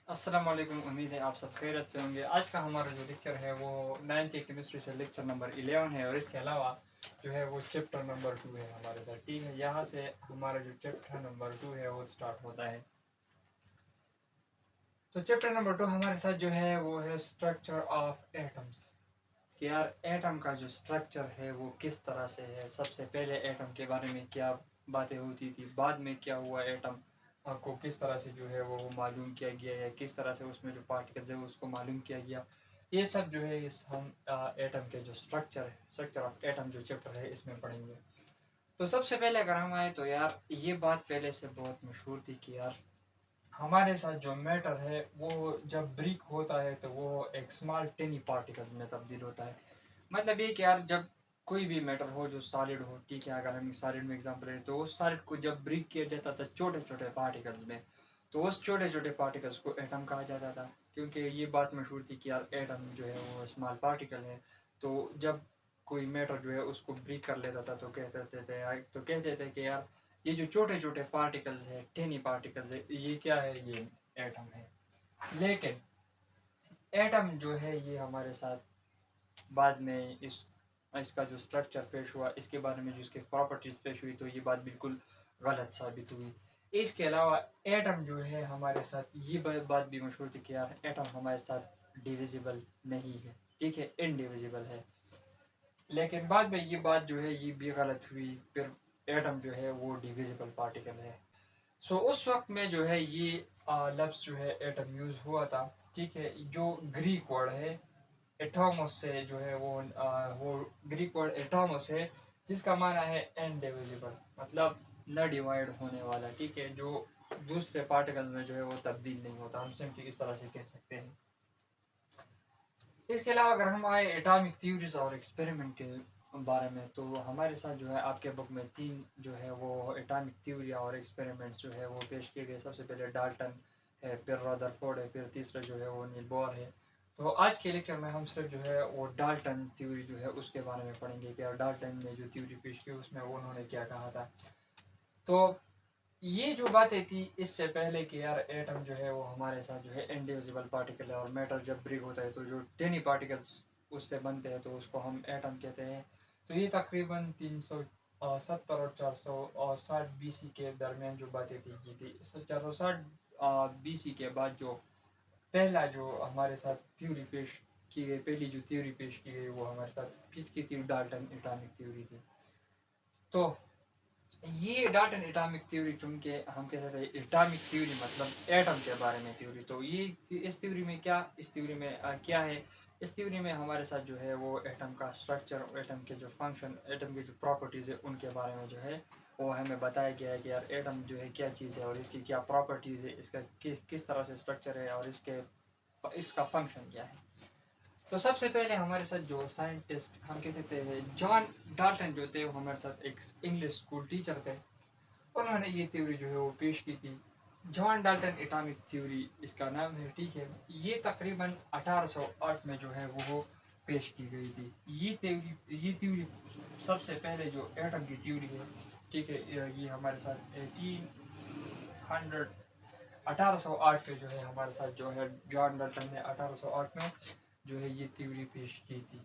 अस्सलाम वालेकुम। उम्मीद है आप सब खैरियत से होंगे। आज का हमारा जो लेक्चर है वो 9th की केमिस्ट्री से लेक्चर नंबर 11 है और इसके अलावा जो है वो चैप्टर नंबर 2 है हमारे साथ। ठीक है, यहाँ से हमारा जो चैप्टर नंबर 2 है वो स्टार्ट होता है। तो चैप्टर नंबर 2 हमारे साथ जो है वो है स्ट्रक्चर ऑफ एटम्स। कि यार एटम का जो स्ट्रक्चर है वो किस तरह से है। सबसे पहले एटम के बारे में क्या बातें होती थी, बाद में क्या हुआ, एटम को किस तरह से जो है वो मालूम किया गया या किस तरह से उसमें जो पार्टिकल्स है उसको मालूम किया गया। ये सब जो है इस हम एटम के जो स्ट्रक्चर ऑफ एटम जो चैप्टर है इसमें पढ़ेंगे। तो सबसे पहले अगर हम आए तो यार ये बात पहले से बहुत मशहूर थी कि यार हमारे साथ जो मैटर है वो जब ब्रेक होता है तो वो एक स्मॉल टेनी पार्टिकल्स में तब्दील होता है। मतलब ये कि यार जब कोई भी मैटर हो जो सॉलिड हो, ठीक है, अगर हम सॉलिड में एग्जांपल लें तो उस सॉलिड को जब ब्रेक किया जाता था छोटे छोटे पार्टिकल्स में, तो उस छोटे छोटे पार्टिकल्स को एटम कहा जाता था। क्योंकि ये बात मशहूर थी कि यार एटम जो है वो स्मॉल पार्टिकल है। तो जब कोई मैटर जो है उसको ब्रेक कर लेता था तो कहते थे कि यार ये जो छोटे छोटे पार्टिकल्स है, टेनी पार्टिकल्स है, ये क्या है, ये एटम है। लेकिन एटम जो है ये हमारे साथ बाद में इसका जो स्ट्रक्चर पेश हुआ, इसके बारे में जो इसके प्रॉपर्टीज पेश हुई, तो ये बात बिल्कुल गलत साबित हुई। इसके अलावा एटम जो है हमारे साथ ये बात भी मशहूर थी कि यार एटम हमारे साथ डिविजिबल नहीं है, ठीक है, इनडिविजिबल है। लेकिन बाद में ये बात जो है ये भी गलत हुई। फिर एटम जो है वो डिविजिबल पार्टिकल है। उस वक्त में जो है ये लफ्ज़ जो है एटम यूज़ हुआ था। ठीक है, जो ग्रीक वर्ड है एटॉमस से जो है वो ग्रीक वर्ड एटॉमस है, जिसका माना है इनडिविजिबल, मतलब न डिवाइड होने वाला। ठीक है, जो दूसरे पार्टिकल्स में जो है वो तब्दील नहीं होता, हम सिंपली इस तरह से कह सकते हैं। इसके अलावा अगर हम आए एटॉमिक थ्योरीज और एक्सपेरिमेंट के बारे में, तो हमारे साथ जो है आपके बुक में 3 जो है वो एटॉमिक थ्योरी और एक्सपेरिमेंट्स जो है वो पेश किए गए। सबसे पहले डाल्टन है, फिर रदरफोर्ड है, फिर तीसरा जो है वो नील बोर है। तो आज के लेक्चर में हम सिर्फ जो है वो डाल्टन थ्योरी जो है उसके बारे में पढ़ेंगे कि डाल्टन ने जो थ्योरी पेश की उसमें उन्होंने क्या कहा था। तो ये जो बातें थी इससे पहले कि यार एटम जो है वो हमारे साथ जो है इनडिविजिबल पार्टिकल है और मैटर जब ब्रेक होता है तो जो टेनी पार्टिकल्स उससे बनते हैं तो उसको हम एटम कहते हैं। तो ये तकरीबन 370 और 460 बीसी के दरमियान जो बातें थी की थी। 460 बीसी के बाद जो पहला जो हमारे साथ थ्योरी पेश की गई, पहली जो थ्योरी पेश की गई वो हमारे साथ किसकी थी, डाल्टन एटॉमिक थ्योरी थी। तो ये डाल्टन एटॉमिक थ्योरी चूंकि हम कह सकते हैं एटॉमिक थ्योरी मतलब एटम के बारे में थ्योरी, तो ये इस थ्योरी में क्या है, इस थ्योरी में हमारे साथ जो है वो एटम का स्ट्रक्चर, एटम के जो फंक्शन, एटम की जो प्रॉपर्टीज़ है उनके बारे में जो है वो हमें बताया गया है कि यार एटम जो है क्या चीज़ है और इसकी क्या प्रॉपर्टीज़ है, इसका किस तरह से स्ट्रक्चर है और इसका फंक्शन क्या है। तो सबसे पहले हमारे साथ जो साइंटिस्ट हम कह सकते हैं जॉन डाल्टन जो थे वो हमारे साथ एक इंग्लिश स्कूल टीचर थे। उन्होंने ये थ्योरी जो है वो पेश की थी। जॉन डाल्टन एटॉमिक थ्योरी इसका नाम है, ठीक है। ये तकरीबन 1808 में जो है वो पेश की गई थी। ये थ्योरी सबसे पहले जो एटम की थ्योरी है, ठीक है, ये हमारे साथ 1808 पे जो है हमारे साथ जो है जॉन डाल्टन ने 1808 में जो है ये थ्योरी पेश की थी।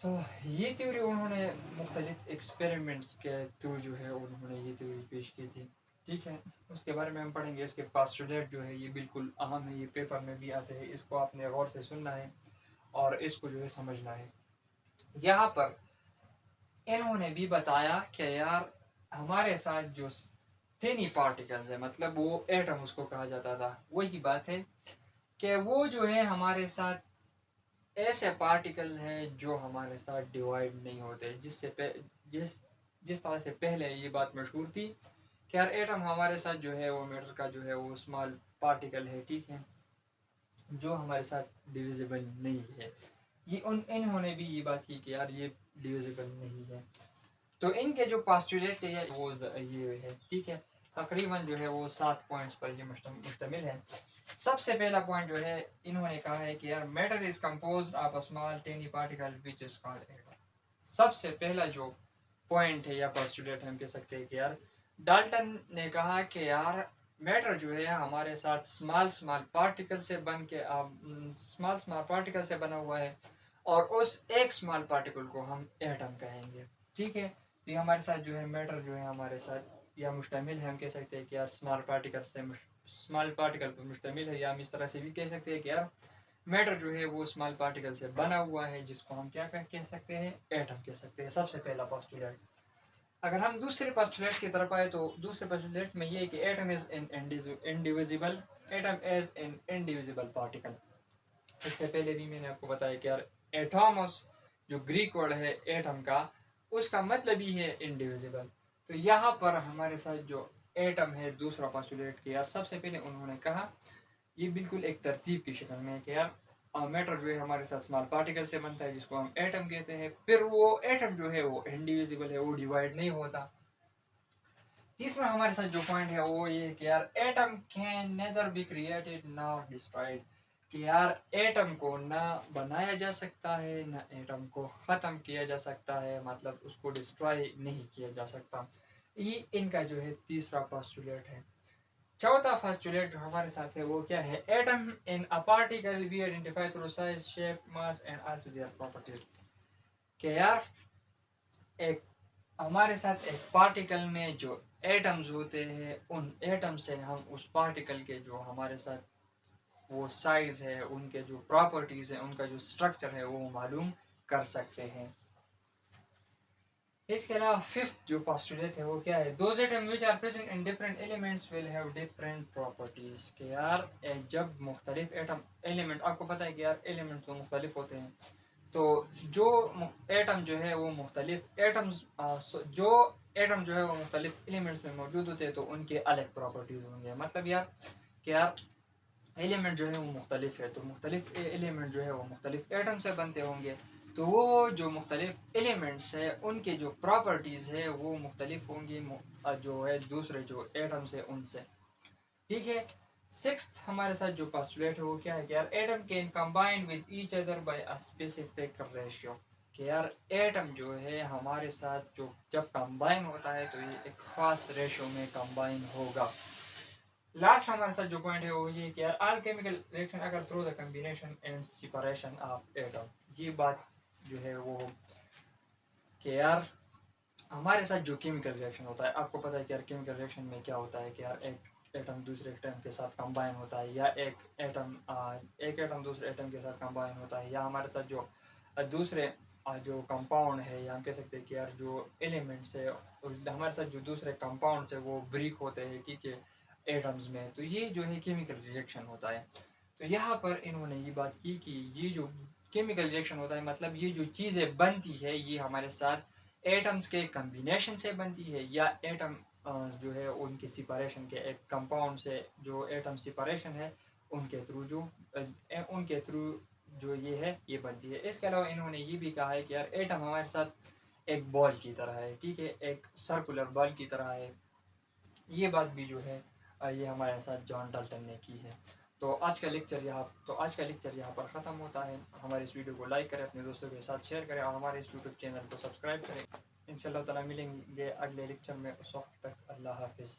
तो ये थ्योरी उन्होंने मुख्तलिफ एक्सपेरिमेंट्स के थ्रू जो है उन्होंने ये थ्योरी पेश की थी, ठीक है। उसके बारे में हम पढ़ेंगे। इसके पास्टुलेट जो है ये बिल्कुल अहम है, ये पेपर में भी आते हैं, इसको आपने गौर से सुनना है और इसको जो है समझना है। यहाँ पर इन्होंने भी बताया कि यार हमारे साथ जो टेनी पार्टिकल्स है, मतलब वो एटम उसको कहा जाता था, वही बात है कि वो जो है हमारे साथ ऐसे पार्टिकल हैं जो हमारे साथ डिवाइड नहीं होते। जिस जिस तरह से पहले ये बात मशहूर थी कि यार एटम हमारे साथ जो है वो मैटर का जो है वो स्मॉल पार्टिकल है, ठीक है, जो हमारे साथ डिविजिबल नहीं है। ये इन्होंने भी ये बात की कि यार ये डिविजिबल नहीं है। तो इनके जो पास्टुलेट है वो ये है, ठीक है। तकरीबन जो है वो 7 पॉइंट्स पर ये मुश्तमिल है। सबसे पहला पॉइंट जो है इन्होंने कहा है कि यार matter is composed of a small tiny particle which is called atom. सबसे पहला जो पॉइंट है या पोस्टुलेट हम कह सकते हैं कि यार डाल्टन ने कहा कि यार मैटर जो है हमारे साथ स्मॉल स्मॉल पार्टिकल से बन के स्मॉल स्मॉल पार्टिकल से बना हुआ है, और उस एक स्मॉल पार्टिकल को हम एटम कहेंगे। ठीक है, तो ये हमारे साथ जो है मैटर जो है हमारे साथ या मुश्तमिल है। हम कह सकते हैं कि यार स्मॉल पार्टिकल पर मुश्तमिल है, या हम इस तरह से भी कह सकते हैं कि यार मैटर जो है वो स्मॉल पार्टिकल से बना हुआ है, जिसको हम क्या कह सकते हैं, एटम कह सकते हैं। सबसे पहला पोस्टुलेट। अगर हम दूसरे पोस्टुलेट की तरफ आए तो दूसरे पोस्टुलेट में ये है कि atom is in indivisible, atom is in indivisible particle. इससे पहले भी मैंने आपको बताया कि यार एटॉमस जो ग्रीक वर्ड है एटम का, उसका मतलब ही है इंडिविजिबल। तो यहाँ पर हमारे साथ जो एटम है दूसरा पोस्टुलेट के, यार सबसे पहले उन्होंने कहा ये बिल्कुल एक तरतीब की शक्ल में है कि यार मैटर जो है हमारे साथ स्मॉल पार्टिकल से बनता है, जिसको हम एटम कहते हैं। फिर वो एटम जो है वो इंडिविजिबल है, वो डिवाइड नहीं होता। तीसरा हमारे साथ जो पॉइंट है वो ये कि यार atom can nether be created nor destroyed, कि यार एटम को ना बनाया जा सकता है ना एटम को ख़त्म किया जा सकता है, मतलब उसको डिस्ट्रॉय नहीं किया जा सकता। ये इनका जो है तीसरा पोस्टुलेट है। चौथा पोस्टुलेट जो हमारे साथ है वो क्या है, atom in a particle we identify through size shape mass and also their properties, कि यार एक हमारे साथ एक पार्टिकल में जो एटम्स होते हैं, उन एटम से हम उस पार्टिकल के जो हमारे साथ वो साइज है, उनके जो प्रॉपर्टीज है, उनका जो स्ट्रक्चर है वो मालूम कर सकते हैं। इसके अलावा फिफ्थ जो पोस्टुलेट है वो क्या है, those atom which are present in different elements will have different properties, कि यार जब मुख्तलिफ एटम एलिमेंट, आपको पता है कि यार एलिमेंट तो मुख्तलिफ होते हैं, तो जो एटम जो है वो मुख्तलिफ एटम्स जो एटम जो है वो मुख्तलिफ एलिमेंट्स में मौजूद होते हैं, तो उनके अलग प्रॉपर्टीज होंगे। मतलब यार कि यार एलिमेंट जो है वो मुख्तलिफ है, तो मुख्तलिफ एलिमेंट जो है वो मुख्तलिफ एटम से बनते होंगे, तो वो जो मुख्तलिफ एलिमेंट्स है उनके जो प्रॉपर्टीज़ है वो मुख्तलिफ होंगी जो है दूसरे जो एटम्स है उनसे। ठीक है, सिक्स्थ हमारे साथ जो पोस्टुलेट है वो क्या है कि यार atom can combine with each other by a specific ratio, कि यार एटम जो है हमारे साथ जो जब कंबाइन होता है तो ये एक खास रेशियो में कंबाइन होगा। लास्ट हमारे साथ जो पॉइंट है वो ये कि यार ऑल केमिकल रिएक्शन अगर through the combination and separation of atom, ये बात जो है वो कि यार हमारे साथ जो केमिकल रिएक्शन होता है, आपको पता है कि यार केमिकल रिएक्शन में क्या होता है कि यार एक एटम दूसरे एटम के साथ कंबाइन होता है, या एक एटम दूसरे एटम के साथ कंबाइन होता है, या हमारे साथ जो दूसरे जो कंपाउंड है, या हम कह सकते हैं कि यार जो एलिमेंट्स है हमारे साथ जो दूसरे कंपाउंड्स है वो ब्रेक होते हैं, ठीक है, एटम्स में, तो ये जो है केमिकल रिएक्शन होता है। तो यहाँ पर इन्होंने ये बात की कि ये जो केमिकल रिएक्शन होता है, मतलब ये जो चीज़ें बनती है ये हमारे साथ एटम्स के कम्बिनेशन से बनती है, या एटम जो है उनके सिपरेशन के एक कंपाउंड से जो एटम सिपरेशन है उनके थ्रू उनके थ्रू जो ये है ये बनती है। इसके अलावा इन्होंने ये भी कहा है कि यार एटम हमारे साथ एक बॉल की तरह है, ठीक है, एक सर्कुलर बॉल की तरह है। ये बात भी जो है ये हमारे साथ जॉन डाल्टन ने की है। तो आज का लेक्चर यहाँ पर ख़त्म होता है। हमारे इस वीडियो को लाइक करें, अपने दोस्तों के साथ शेयर करें, और हमारे इस यूट्यूब चैनल को सब्सक्राइब करें। इंशाल्लाह ताला मिलेंगे अगले लेक्चर में, उस वक्त तक अल्लाह हाफिज़।